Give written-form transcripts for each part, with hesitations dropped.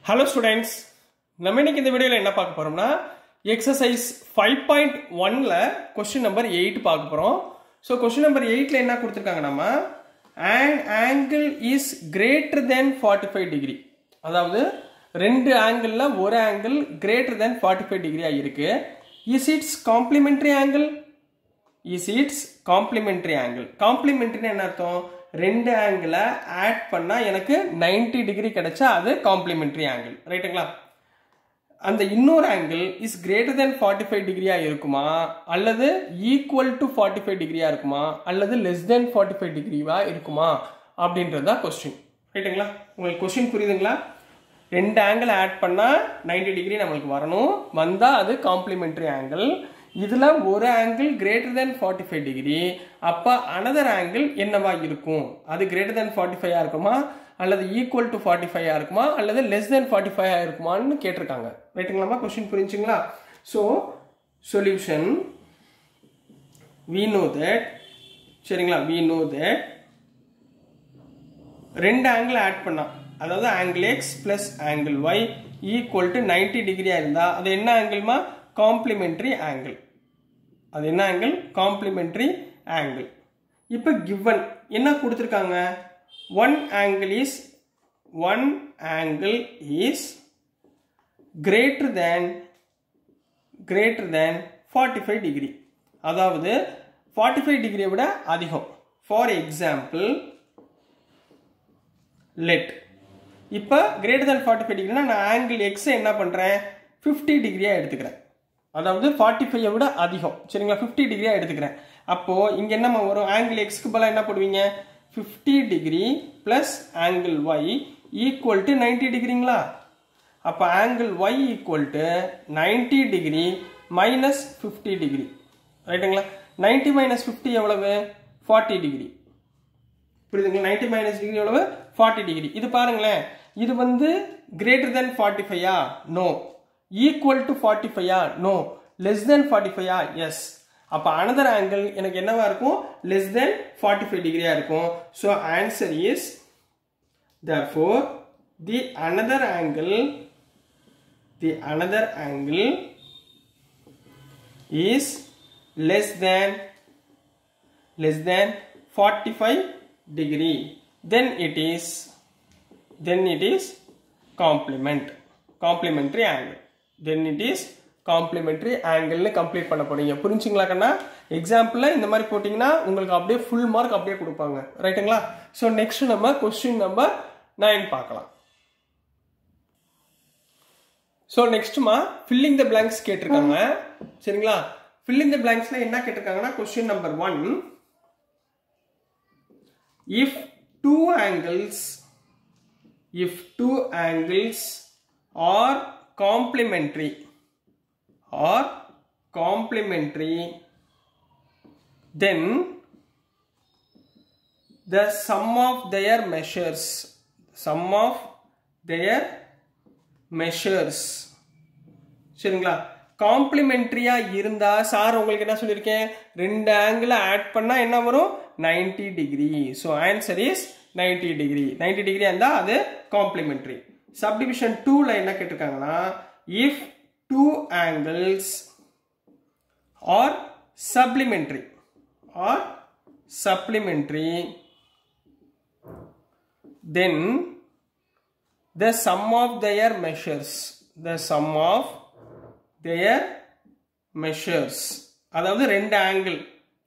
Hello students, நம்ம இன்னைக்கு இந்த வீடியோல என்ன பார்க்க போறோம்னா exercise 5.1 ல question number 8 பார்க்க போறோம். So question number 8 ல என்ன கொடுத்திருக்காங்கன்னா an angle is greater than 45 degree. அதாவது ரெண்டு ஆங்கிள்ல ஒரு ஆங்கிள் greater than 45 degree இருக்கு. Is its complementary angle? Is its complementary angle? Complementary என்ன அர்த்தம்? ரெண்டு ஆங்கிள் ஆட் பண்ணா எனக்கு 90 டிகிரி கிடைச்சா அது காம்ப்ளிமெண்டரி ஆங்கிள் ரைட்டுங்களா அந்த இன்னொரு ஆங்கிள் இஸ் கிரேட்டர் தென் 45 டிகிரியா இருக்குமா அல்லது ஈக்குவல் டு 45 டிகிரியா இருக்குமா அல்லது லெஸ் தென் 45 டிகிரிவா இருக்குமா அப்படின்றதா क्वेश्चन ரைட்டுங்களா உங்களுக்கு क्वेश्चन புரியுதுங்களா ரெண்டு ஆங்கிள் ஆட் பண்ணா 90 டிகிரி நமக்கு வரணும் வந்தா அது காம்ப்ளிமெண்டரி ஆங்கிள் இதுல ஒரு ஆங்கிள் greater than 45 டிகிரி அப்ப another ஆங்கிள் என்னவா இருக்கும் அது greater than 45 ஆ இருக்குமா அல்லது equal to 45 ஆ இருக்குமா அல்லது less than 45 ஆ இருக்குமான்னு கேட்டிருக்காங்க ரைட்டுங்களாமா क्वेश्चन புரிஞ்சுங்களா so solution we know that சரிங்களா we know that ரெண்டு ஆங்கிள் ஆட் பண்ணா அதாவது angle x plus angle y equal to 90 டிகிரியா இருந்தா அது என்ன ஆங்கிள்மா complementary angle அது என்ன angle complementary angle இப்போ given என்ன கொடுத்திருக்காங்க one angle is greater than 45 degree அதாவது 45 டிகிரியை விட அதிகம் for example let இப்போ greater than 45 டிகிரினா நான் angle x என்ன பண்றேன் 50 டிகிரியா எடுத்துக்கிறேன் அதாவது 45 விட அதிகம் சரிங்களா 50 டிகிரியா எடுத்துக்கிறேன் அப்போ இங்க என்னமா வரும் angle x க்கு பதிலா என்ன போடுவீங்க 50 degree plus angle y equal to 90 டிகிரிங்களா அப்ப angle y equal to 90 degree minus 50 degree ரைட்டுங்களா 90 minus 50 எவ்வளவு 40 டிகிரி புரியுதுங்களா 90 minus டிகிரி எவ்வளவு 40 டிகிரி இது பாருங்களேன் இது வந்து greater than 45 ah no equal to 45 ah no less than 45 ah yes அப்ப another angle எனக்கு என்னவா இருக்கும் less than 45 டிகிரியா இருக்கும் so answer is therefore the another angle is less than 45 degree then it is complementary angle then it is complementary angle னு complete பண்ண போறீங்க புரிஞ்சுங்களா கண்ணா எக்ஸாம்பிள்ல இந்த மாதிரி போடிங்கனா உங்களுக்கு அப்படியே full mark அப்படியே கொடுப்பாங்க ரைட்டுங்களா சோ நெக்ஸ்ட் நம்ம क्वेश्चन நம்பர் 9 பார்க்கலாம் சோ நெக்ஸ்ட்மா filling the blanks கேட்டிருக்காங்க சரிங்களா filling the blanksல என்ன கேட்டிருக்காங்கன்னா question number 1 if two angles are complementary then the sum of their measures சரிங்களா காம்ப்ளிமெண்டரியா இருந்தா சார் உங்களுக்கு என்ன சொல்லிருக்கேன் ரெண்டு ஆங்கிள் ஆட் பண்ணா என்ன வரும் 90 degree so answer is 90 degree இருந்தா அது காம்ப்ளிமெண்டரி subdivision 2 ல என்ன கேட்டிருக்காங்கன்னா if two angles are supplementary then the sum of their measures அதாவது ரெண்டு ஆங்கிள்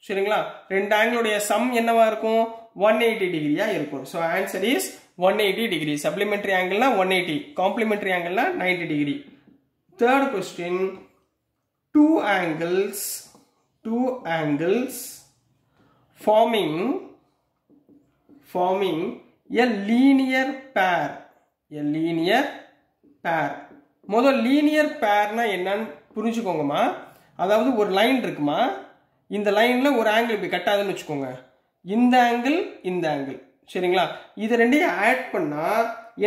சரிங்களா ரெண்டு ஆங்கிளுடைய சம் என்னவா இருக்கும் 180 டிகிரியா இருக்கும் so answer is 180 degree supplementary angle na 180 complementary angle na 90 degree third question two angles forming a linear pair முதல் linear pair na என்னன்னு புரிஞ்சுக்கோங்கமா அதாவது ஒரு லைன் இருக்குமா இந்த லைன்ல ஒரு ஆங்கிள் இப்படி கட்டாதுன்னு வெச்சுக்கோங்க இந்த ஆங்கிள் சரிங்களா இது ரெண்டையும் ஆட் பண்ணா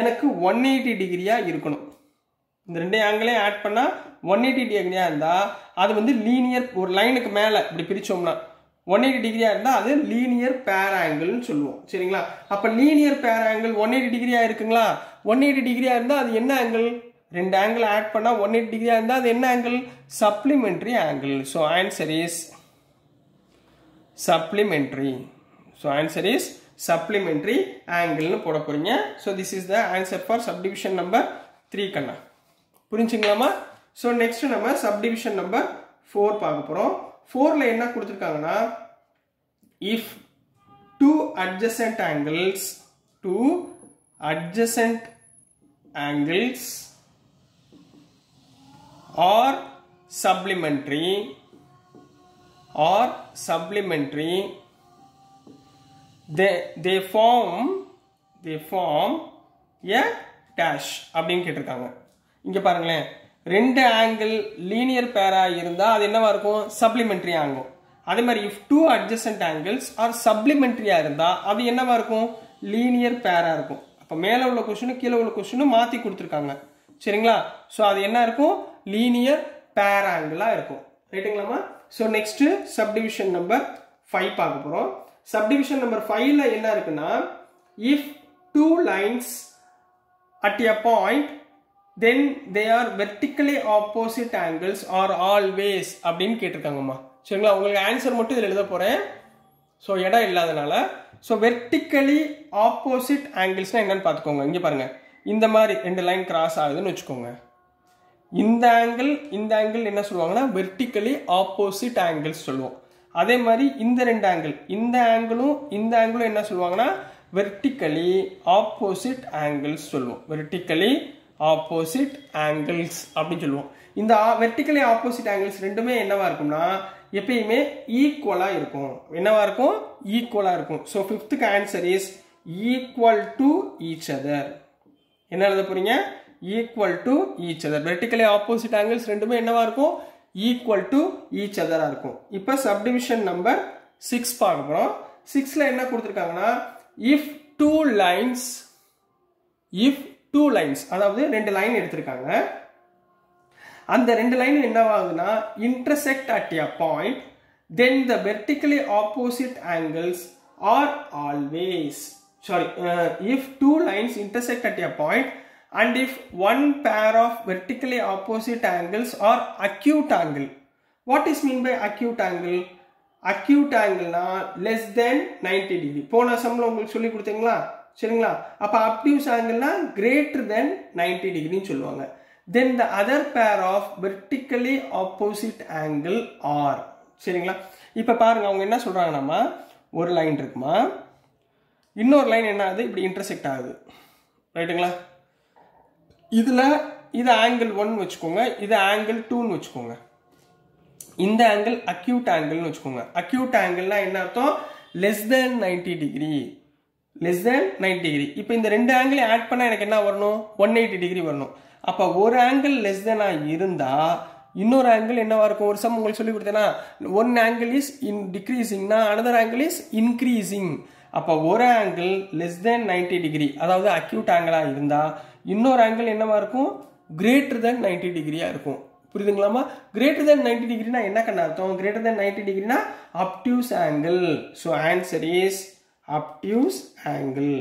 எனக்கு 180 டிகிரியா இருக்கணும் இந்த ரெண்டு ஆங்கிளையும் ஆட் பண்ணா 180 டிகிரியா இருந்தா அது வந்து லீனியர் ஒரு லைனுக்கு மேல இப்படி பிரிச்சோம்னா 180 டிகிரியா இருந்தா அது லீனியர் பேர் ஆங்கிள் னு சொல்லுவோம் சரிங்களா அப்ப லீனியர் பேர் ஆங்கிள் 180 டிகிரியா இருக்குங்களா 180 டிகிரியா இருந்தா அது என்ன ஆங்கிள்? ரெண்டு ஆங்கிள் ஆட் பண்ணா 180 டிகிரியா இருந்தா அது என்ன angle? Supplementary angle. So answer is supplementary. So answer is supplementary angle னு போட போறீங்க. So this is the answer for subdivision number 3 Kanna. புரிஞ்சுங்களாமா? So next நம்ம subdivision number 4 பார்க்க போறோம். 4ல என்ன கொடுத்திருக்காங்கன்னா if two adjacent angles are supplementary they form a dash அப்படின்னு கேட்டிருக்காங்க. இங்க பாருங்களேன், ரெண்டு ஆங்கிள் லீனியர் பேரா இருந்தா அது என்னவா இருக்கும்? சப்ளிமெண்டரி ஆகும். அதே மாதிரி if two adjacent angles are supplementary இருந்தா அது என்னவா இருக்கும்? லீனியர் பேரா இருக்கும். அப்ப மேல உள்ள क्वेश्चन கீழ உள்ள क्वेश्चन மாத்தி கொடுத்திருக்காங்க. சரிங்களா? சோ அது என்ன இருக்கும்? லீனியர் பேர் ஆங்கிளா இருக்கும். ரைட்டுங்களாமா? சோ நெக்ஸ்ட் சப்டிவிஷன் நம்பர் 5 பார்க்க போறோம். சப்டிவிஷன் நம்பர் 5ல என்ன இருக்குன்னா if two lines at a point then they are vertically opposite angles are always அப்படின்னு கேட்டிருக்காங்கம்மா. சரிங்களா? உங்களுக்கு ஆன்சர் மட்டும் இதில் எழுத போறேன். ஸோ இடம் இல்லாதனால ஸோ வெர்டிக்கலி ஆப்போசிட் ஆங்கிள்ஸ்னா என்னன்னு பார்த்துக்கோங்க. இங்கே பாருங்க, இந்த மாதிரி ரெண்டு லைன் கிராஸ் ஆகுதுன்னு வச்சுக்கோங்க. இந்த ஆங்கிள் என்ன சொல்லுவாங்கன்னா வெர்டிக்கலி ஆப்போசிட் ஆங்கிள்ஸ் சொல்லுவோம். அதே மாதிரி இந்த ரெண்டு ஆங்கிள், இந்த ஆங்கிளும் என்ன சொல்லுவாங்கன்னா வெர்டிக்கலி ஆப்போசிட் ஆங்கிள்ஸ் சொல்லுவோம். வெர்டிக்கலி ஆப்போசிட் ஆங்கிள்ஸ் அப்படின்னு சொல்லுவோம். இந்த வெர்டிக்கலி ஆப்போசிட் ஆங்கிள்ஸ் ரெண்டுமே என்னவா இருக்கும்னா எப்பயுமே ஈக்குவலா இருக்கும். என்னவா இருக்கும்? ஈக்குவலா இருக்கும். ஸோ ஃபிஃப்த்துக்கு answer is equal to each other. என்ன எழுத போறீங்க? Equal to each other. Vertically opposite angles ரெண்டுமே என்னவா இருக்கும்? ஈக்குவல் டு ஈச் அதரா இருக்கும். இப்போ சப்டிவிஷன் நம்பர் 6 பார்க்க போறோம். 6ல என்ன கொடுத்திருக்காங்கன்னா இஃப் டூ லைன்ஸ் அதாவது ரெண்டு லைன் எடுத்திருக்காங்க. அந்த ரெண்டு line என்னவாகுதுன்னா intersect at a point then the vertically opposite angles are always if two lines intersect at a point and if one pair of vertically opposite angles are acute angle. What is mean by acute angle? Acute angle na less than 90 degree. போன சம்ல உங்களுக்கு சொல்லி கொடுத்தீங்களா? சரிங்களா? அப்ப obtuse angle na greater than 90 degree ன்னு சொல்லுவாங்க. Then the other pair of vertically opposite angle are. சரிங்களா? இப்ப பாருங்க அவங்க என்ன சொல்றாங்கன்னா ஒரு லைன் இருக்குமா, இன்னொரு லைன் என்ன ஆகுது? இப்படி இன்டர்செக்ட் ஆகுது. ரைட்டுங்களா? இதுல இது ஆங்கிள் 1 வச்சுக்கோங்க, இது ஆங்கிள் 2ன்னு வச்சுக்கோங்க. இந்த ஆங்கிள் அக்யூட் ஆங்கிள்னு வச்சுக்கோங்க. அக்யூட் ஆங்கிள்னா என்ன அர்த்தம்? less than 90 degree. less than 90 degree. இப்போ இந்த ரெண்டு ஆங்கிள் ஆட் பண்ணா எனக்கு என்ன வரணும்? 180 டிகிரி வரணும். அப்ப ஒரு ஆங்கிள் லெஸ் தெனா இருந்தா இன்னொரு ஆங்கிள் என்னவா இருக்கும்? ஒரு சம் உங்களுக்கு சொல்லி கொடுத்தேனா ஒன் ஆங்கிள் இஸ் டிக்ரீசிங்னா another ஆங்கிள் இஸ் இன்க்ரீசிங். அப்ப ஒரு ஆங்கிள் லெஸ் தென் 90 டிகிரி அதாவது அக்யூட் ஆங்கிளா இருந்தா இன்னொரு ஆங்கிள் என்னவா இருக்கும்? கிரேட்டர் தென் 90 டிகிரியா இருக்கும். புரியுதுங்களாமா? கிரேட்டர் தென் 90 டிகிரினா என்ன கண்ணா அர்த்தம்? Greater than 90 டிகிரினா obtuse angle. So answer is obtuse angle,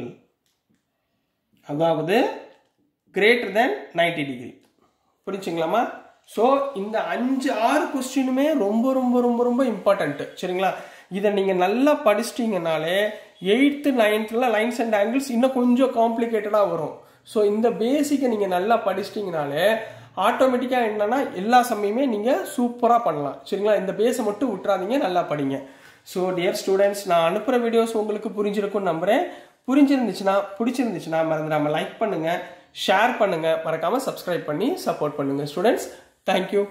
அதாவது greater than 90 degree. புரிஞ்சுங்களாமா? ஸோ இந்த 5-6 கொஸ்டினுமே ரொம்ப ரொம்ப ரொம்ப ரொம்ப இம்பார்ட்டன்ட். சரிங்களா? இதை நீங்க நல்லா படிச்சிட்டீங்கனாலே 8th 9th lines and angles இன்னும் கொஞ்சம் காம்ப்ளிகேட்டடா வரும். ஸோ இந்த பேசிக்கை நீங்க நல்லா படிச்சிட்டீங்கனாலே ஆட்டோமேட்டிக்கா என்னன்னா எல்லா சமயமே நீங்க சூப்பரா பண்ணலாம். சரிங்களா? இந்த பேஸை மட்டும் விட்டுறாதீங்க, நல்லா படிங்க. ஸோ டியர் ஸ்டூடெண்ட்ஸ், நான் அனுப்புற வீடியோஸ் உங்களுக்கு புரிஞ்சிருக்கும்னு நம்புறேன். பிடிச்சிருந்துச்சுன்னா மறந்துடாம லைக் பண்ணுங்க, ஷேர் பண்ணுங்க, மறக்காம சப்ஸ்கிரைப் பண்ணி சப்போர்ட் பண்ணுங்க. Students, thank you.